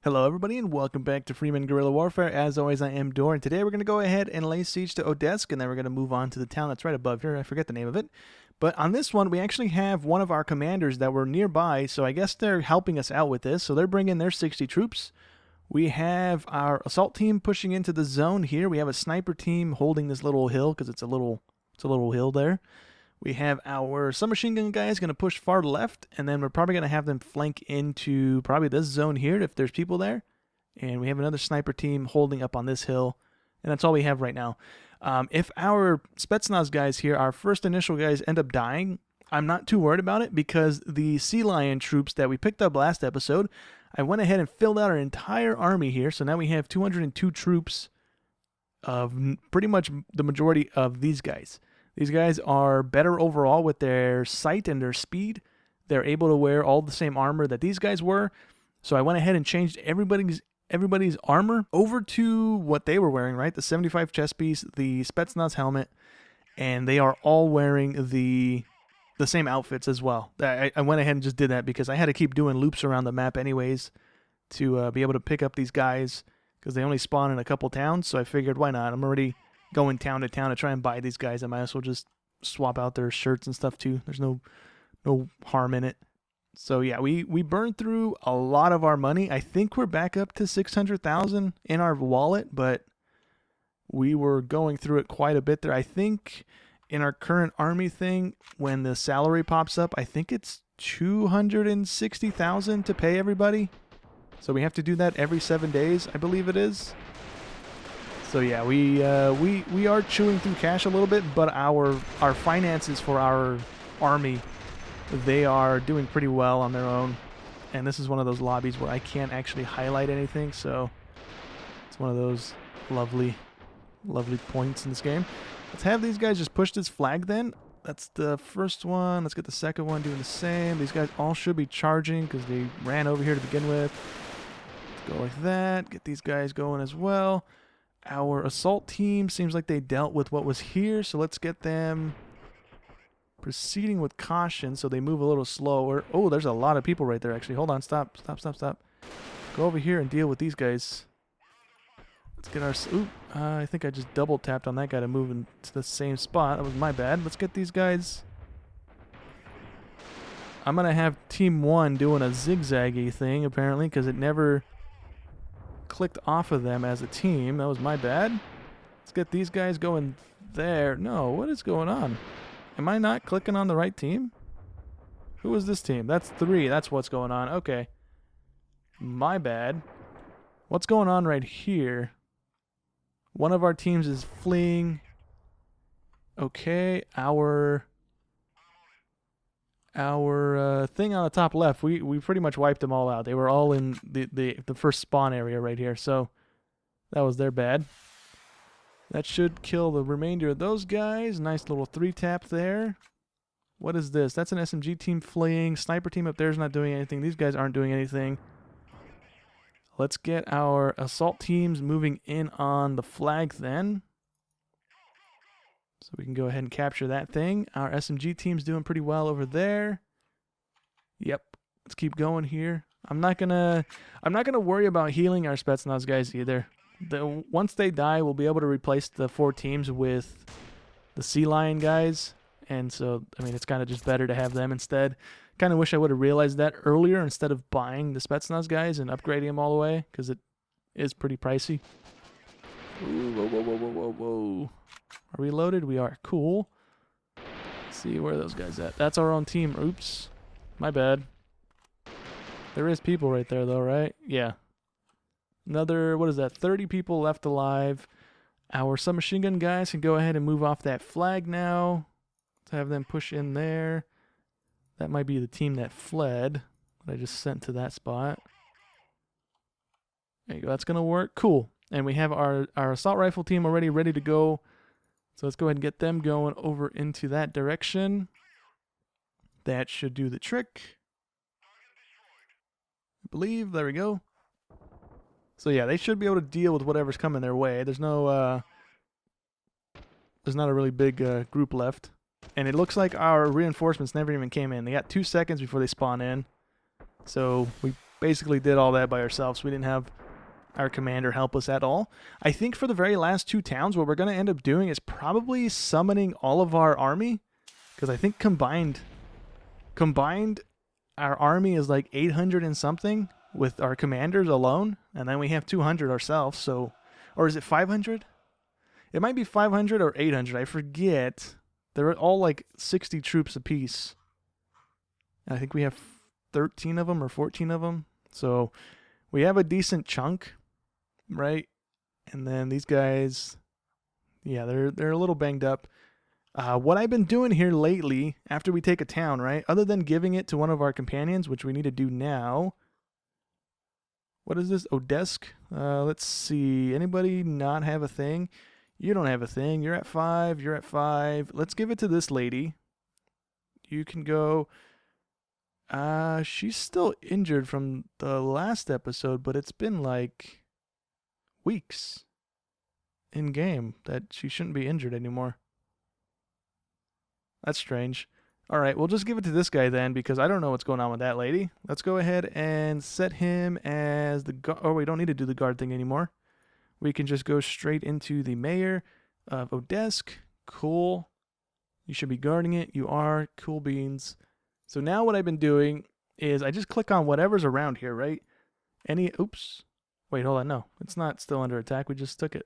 Hello everybody and welcome back to Freeman Guerrilla Warfare. As always, I am Dor, and today we're going to go ahead and lay siege to Odesk, and then we're going to move on to the town that's right above here. I forget the name of it. But on this one, we actually have one of our commanders that were nearby, so I guess they're helping us out with this. So they're bringing their 60 troops. We have our assault team pushing into the zone here. We have a sniper team holding this little hill because it's a little hill there. We have our submachine gun guys going to push far left, and then we're probably going to have them flank into probably this zone here if there's people there. And we have another sniper team holding up on this hill, and that's all we have right now. If our Spetsnaz guys here, our first initial guys, end up dying, I'm not too worried about it because the Sea Lion troops that we picked up last episode, I went ahead and filled out our entire army here, so now we have 202 troops of pretty much the majority of these guys. These guys are better overall with their sight and their speed. They're able to wear all the same armor that these guys were. So I went ahead and changed everybody's armor over to what they were wearing, right? The 75 chest piece, the Spetsnaz helmet, and they are all wearing the same outfits as well. I went ahead and just did that because I had to keep doing loops around the map anyways to be able to pick up these guys because they only spawn in a couple towns. So I figured, why not? I'm already going town to town to try and buy these guys. I might as well just swap out their shirts and stuff too. There's no harm in it. So yeah, we burned through a lot of our money. I think we're back up to 600,000 in our wallet, but we were going through it quite a bit there. I think in our current army thing, when the salary pops up, I think it's 260,000 to pay everybody. So we have to do that every 7 days, I believe it is. So yeah, we are chewing through cash a little bit, but our finances for our army, they are doing pretty well on their own. And this is one of those lobbies where I can't actually highlight anything, so it's one of those lovely points in this game. Let's have these guys just push this flag then. That's the first one. Let's get the second one doing the same. These guys all should be charging because they ran over here to begin with. Let's go like that. Get these guys going as well. Our assault team seems like they dealt with what was here, so let's get them proceeding with caution so they move a little slower. Oh, there's a lot of people right there, actually. Hold on, stop. Go over here and deal with these guys. Let's get our... Ooh, I think I just double tapped on that guy to move into the same spot. That was my bad. Let's get these guys... I'm going to have Team 1 doing a zigzaggy thing, apparently, because it never clicked off of them as a team. That was my bad. Let's get these guys going there. No, what is going on? Am I not clicking on the right team? Who is this team? That's 3. That's what's going on. Okay. My bad. What's going on right here? One of our teams is fleeing. Okay, our thing on the top left, we pretty much wiped them all out. They were all in the first spawn area right here, so that was their bad. That should kill the remainder of those guys. Nice little 3-tap there. What is this? That's an SMG team fleeing. Sniper team up there is not doing anything. These guys aren't doing anything. Let's get our assault teams moving in on the flag then. So we can go ahead and capture that thing. Our SMG team's doing pretty well over there. Yep. Let's keep going here. I'm not gonna worry about healing our Spetsnaz guys either. Once they die, we'll be able to replace the 4 teams with the Sea Lion guys. And so, I mean, it's kind of just better to have them instead. Kind of wish I would have realized that earlier instead of buying the Spetsnaz guys and upgrading them all the way, because it is pretty pricey. Ooh, whoa. Are we loaded? We are. Cool. Let's see where are those guys at. That's our own team. Oops. My bad. There is people right there, though, right? Yeah. Another, what is that, 30 people left alive. Our submachine gun guys can go ahead and move off that flag now. Let's have them push in there. That might be the team that fled that I just sent to that spot. There you go. That's going to work. Cool. And we have our assault rifle team already ready to go. So let's go ahead and get them going over into that direction. That should do the trick. I believe. There we go. So yeah, they should be able to deal with whatever's coming their way. There's no, there's not a really big group left. And it looks like our reinforcements never even came in. They got 2 seconds before they spawn in. So we basically did all that by ourselves. We didn't have our commander help us at all. I think for the very last 2 towns, what we're going to end up doing is probably summoning all of our army, because I think combined our army is like 800 and something with our commanders alone, and then we have 200 ourselves. So, or is it 500? It might be 500 or 800. I forget. They're all like 60 troops apiece. And I think we have 13 of them or 14 of them. So we have a decent chunk, right? And then these guys, yeah, they're a little banged up. What I've been doing here lately, after we take a town, right, other than giving it to one of our companions, which we need to do now. What is this? Odesk? Let's see. Anybody not have a thing? You don't have a thing. You're at 5. You're at 5. Let's give it to this lady. You can go. She's still injured from the last episode, but it's been like weeks in game that she shouldn't be injured anymore. That's strange. All right, we'll just give it to this guy then, because I don't know what's going on with that lady. Let's go ahead and set him as the guard. Oh, we don't need to do the guard thing anymore. We can just go straight into the mayor of Odesk. Cool. You should be guarding it. You are. Cool beans. So now what I've been doing is I just click on whatever's around here, right? Oops. Wait, hold on. No, it's not still under attack. We just took it.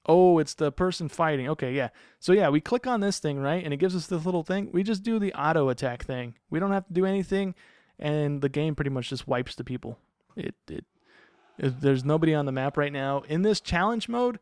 Oh, it's the person fighting. Okay, yeah. So yeah, we click on this thing, right? And it gives us this little thing. We just do the auto attack thing. We don't have to do anything, and the game pretty much just wipes the people. There's nobody on the map right now. In this challenge mode,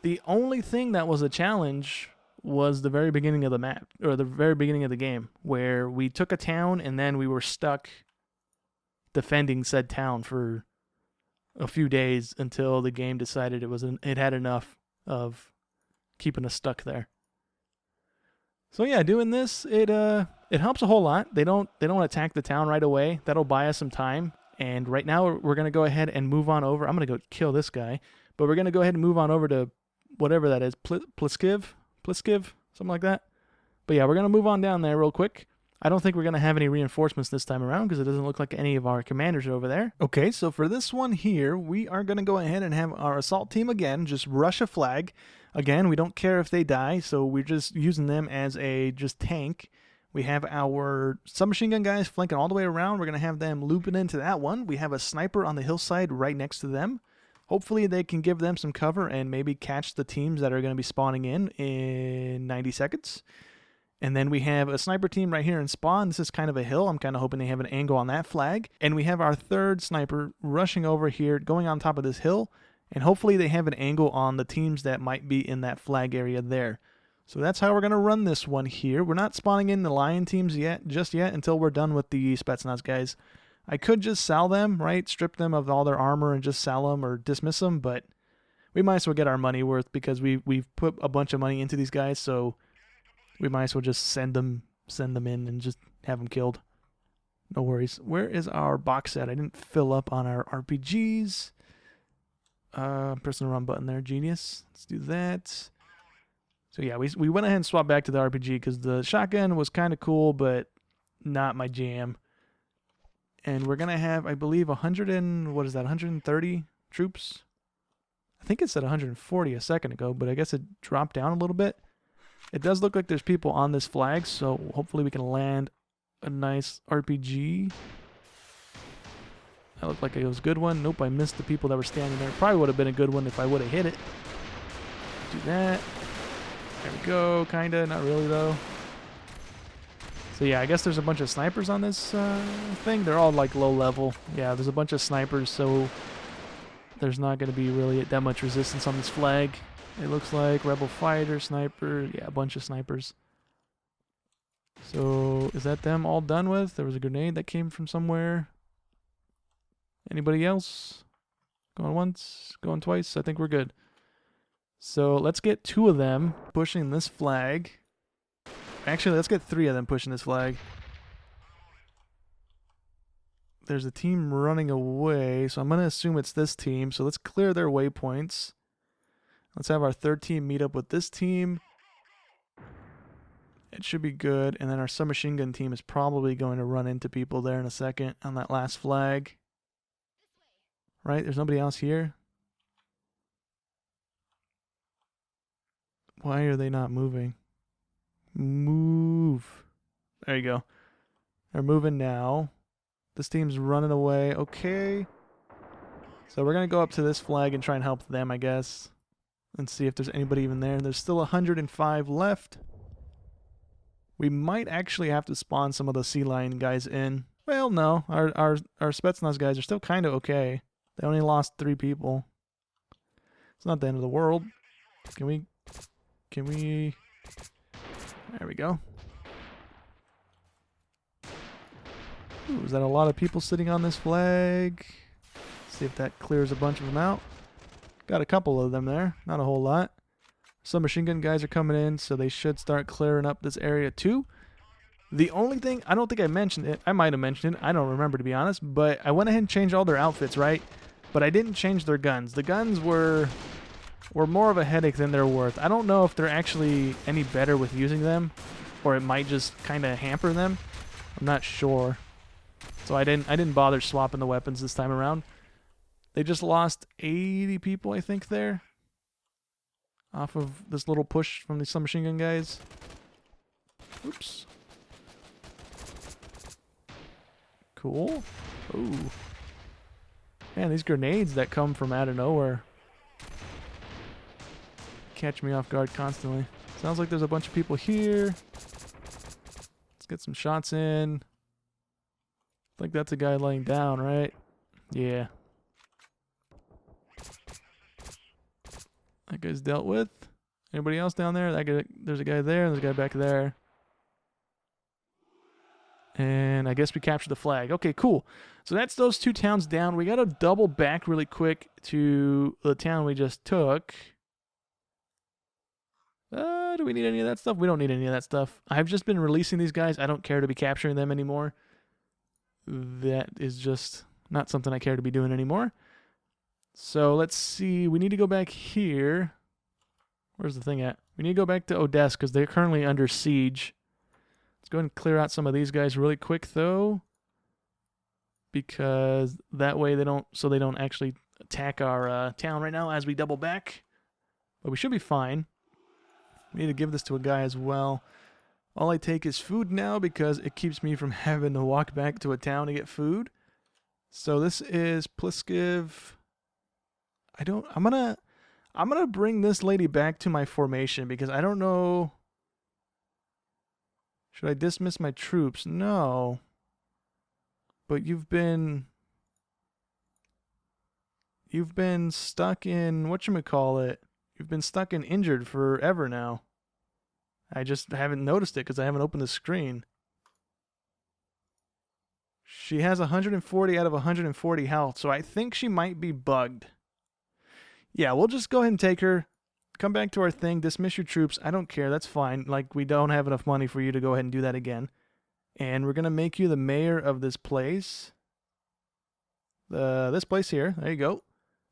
the only thing that was a challenge was the very beginning of the map, or the very beginning of the game, where we took a town and then we were stuck defending said town for a few days until the game decided it had enough of keeping us stuck there. So yeah, doing this, it helps a whole lot. They don't attack the town right away. That'll buy us some time. And right now we're gonna go ahead and move on over. I'm gonna go kill this guy, but we're gonna go ahead and move on over to whatever that is, Pliskiv, something like that. But yeah, we're gonna move on down there real quick. I don't think we're going to have any reinforcements this time around because it doesn't look like any of our commanders are over there. Okay, so for this one here, we are going to go ahead and have our assault team again just rush a flag. Again, we don't care if they die, so we're just using them as a just tank. We have our submachine gun guys flanking all the way around. We're going to have them looping into that one. We have a sniper on the hillside right next to them. Hopefully they can give them some cover and maybe catch the teams that are going to be spawning in 90 seconds. And then we have a sniper team right here in spawn. This is kind of a hill. I'm kind of hoping they have an angle on that flag. And we have our third sniper rushing over here, going on top of this hill. And hopefully they have an angle on the teams that might be in that flag area there. So that's how we're going to run this one here. We're not spawning in the lion teams just yet until we're done with the Spetsnaz guys. I could just sell them, right? Strip them of all their armor and just sell them or dismiss them. But we might as well get our money worth because we've put a bunch of money into these guys. So we might as well just send them in and just have them killed. No worries. Where is our box at? I didn't fill up on our RPGs. Pressing the wrong button there. Genius. Let's do that. So yeah, we went ahead and swapped back to the RPG because the shotgun was kind of cool, but not my jam. And we're going to have, I believe, 130 troops. I think it said 140 a second ago, but I guess it dropped down a little bit. It does look like there's people on this flag, so hopefully we can land a nice RPG. That looked like it was a good one. Nope, I missed the people that were standing there. Probably would have been a good one if I would have hit it. Do that. There we go, kinda, not really though. So yeah, I guess there's a bunch of snipers on this thing. They're all like low level. Yeah, there's a bunch of snipers, so there's not going to be really that much resistance on this flag. It looks like rebel fighter, sniper, yeah, a bunch of snipers. So is that them all done with? There was a grenade that came from somewhere. Anybody else? Going once, going twice. I think we're good. So let's get 2 of them pushing this flag. Actually, let's get 3 of them pushing this flag. There's a team running away, so I'm going to assume it's this team. So let's clear their waypoints. Let's have our third team meet up with this team. It should be good. And then our submachine gun team is probably going to run into people there in a second on that last flag. Right? There's nobody else here. Why are they not moving? Move. There you go. They're moving now. This team's running away. Okay. So we're going to go up to this flag and try and help them, I guess. And see if there's anybody even there. There's still 105 left. We might actually have to spawn some of the sea lion guys in. Well, no. Our Spetsnaz guys are still kind of okay. They only lost 3 people. It's not the end of the world. Can we... There we go. Ooh, is that a lot of people sitting on this flag? See if that clears a bunch of them out. Got a couple of them there. Not a whole lot. Some machine gun guys are coming in, so they should start clearing up this area too. The only thing, I don't think I mentioned it. I might have mentioned it. I don't remember, to be honest. But I went ahead and changed all their outfits, right? But I didn't change their guns. The guns were more of a headache than they're worth. I don't know if they're actually any better with using them, or it might just kind of hamper them. I'm not sure. So I didn't bother swapping the weapons this time around. They just lost 80 people, I think, there. Off of this little push from the submachine gun guys. Oops. Cool. Ooh. Man, these grenades that come from out of nowhere catch me off guard constantly. Sounds like there's a bunch of people here. Let's get some shots in. I think that's a guy laying down, right? Yeah. That guy's dealt with. Anybody else down there? That guy, there's a guy there, there's a guy back there. And I guess we captured the flag. Okay, cool. So that's those 2 towns down. We got to double back really quick to the town we just took. Do we need any of that stuff? We don't need any of that stuff. I've just been releasing these guys. I don't care to be capturing them anymore. That is just not something I care to be doing anymore. So let's see. We need to go back here. Where's the thing at? We need to go back to Odessa because they're currently under siege. Let's go ahead and clear out some of these guys really quick, though, because that way they don't actually attack our town right now as we double back. But we should be fine. We need to give this to a guy as well. All I take is food now because it keeps me from having to walk back to a town to get food. So this is Pliskiv. I'm gonna bring this lady back to my formation because I don't know. Should I dismiss my troops? No. But you've been stuck in whatchamacallit. You've been stuck in injured forever now. I just haven't noticed it because I haven't opened the screen. She has 140 out of 140 health, so I think she might be bugged. Yeah, we'll just go ahead and take her. Come back to our thing. Dismiss your troops. I don't care. That's fine. Like, we don't have enough money for you to go ahead and do that again. And we're going to make you the mayor of this place. This place here. There you go.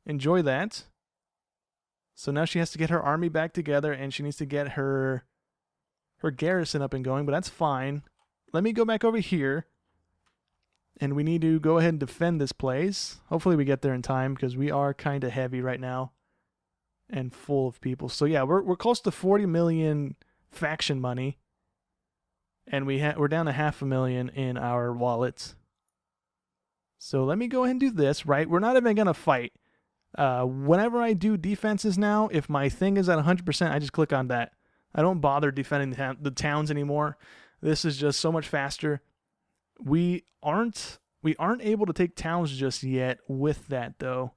Enjoy that. So now she has to get her army back together, and she needs to get her garrison up and going, but that's fine. Let me go back over here, and we need to go ahead and defend this place. Hopefully we get there in time, because we are kind of heavy right now and full of people. So yeah, we're close to 40 million faction money, and we're down to 500,000 in our wallets. So let me go ahead and do this, right? We're not even going to fight. Whenever I do defenses now, if my thing is at 100%, I just click on that. I don't bother defending the towns anymore. This is just so much faster. We aren't able to take towns just yet with that, though.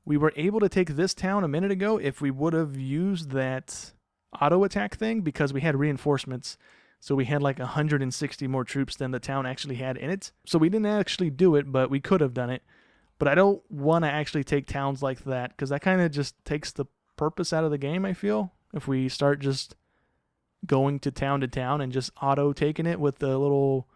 We were able to take this town a minute ago if we would have used that auto attack thing because we had reinforcements. So we had like 160 more troops than the town actually had in it. So we didn't actually do it, but we could have done it. But I don't want to actually take towns like that because that kind of just takes the purpose out of the game, I feel. If we start just going to town and just auto taking it with the little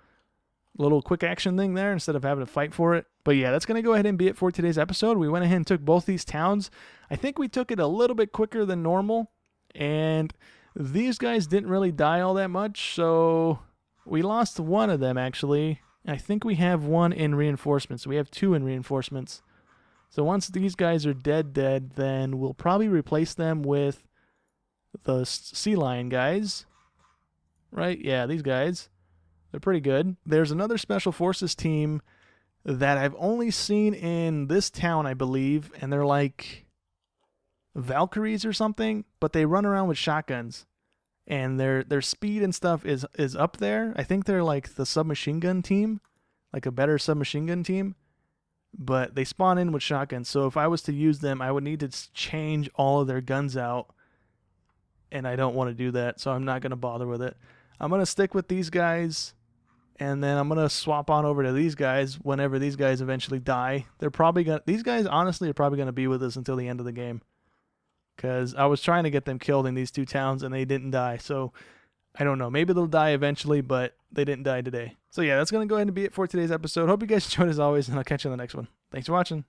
quick action thing there instead of having to fight for it. But yeah, that's going to go ahead and be it for today's episode. We went ahead and took both these towns. I think we took it a little bit quicker than normal. And These guys didn't really die all that much, so we lost one of them, actually. I think we have one in reinforcements. We have 2 in reinforcements. So once these guys are dead, then we'll probably replace them with the sea lion guys. Right? Yeah, these guys. They're pretty good. There's another special forces team that I've only seen in this town, I believe, and they're like Valkyries or something, but they run around with shotguns. And their speed and stuff is up there. I think they're like the submachine gun team, like a better submachine gun team. But they spawn in with shotguns, so if I was to use them, I would need to change all of their guns out. And I don't want to do that, so I'm not going to bother with it. I'm going to stick with these guys, and then I'm going to swap on over to these guys whenever these guys eventually die. These guys, honestly, are probably going to be with us until the end of the game. Because I was trying to get them killed in these 2 towns, and they didn't die. So, I don't know. Maybe they'll die eventually, but they didn't die today. So yeah, that's going to go ahead and be it for today's episode. Hope you guys enjoyed as always, and I'll catch you on the next one. Thanks for watching.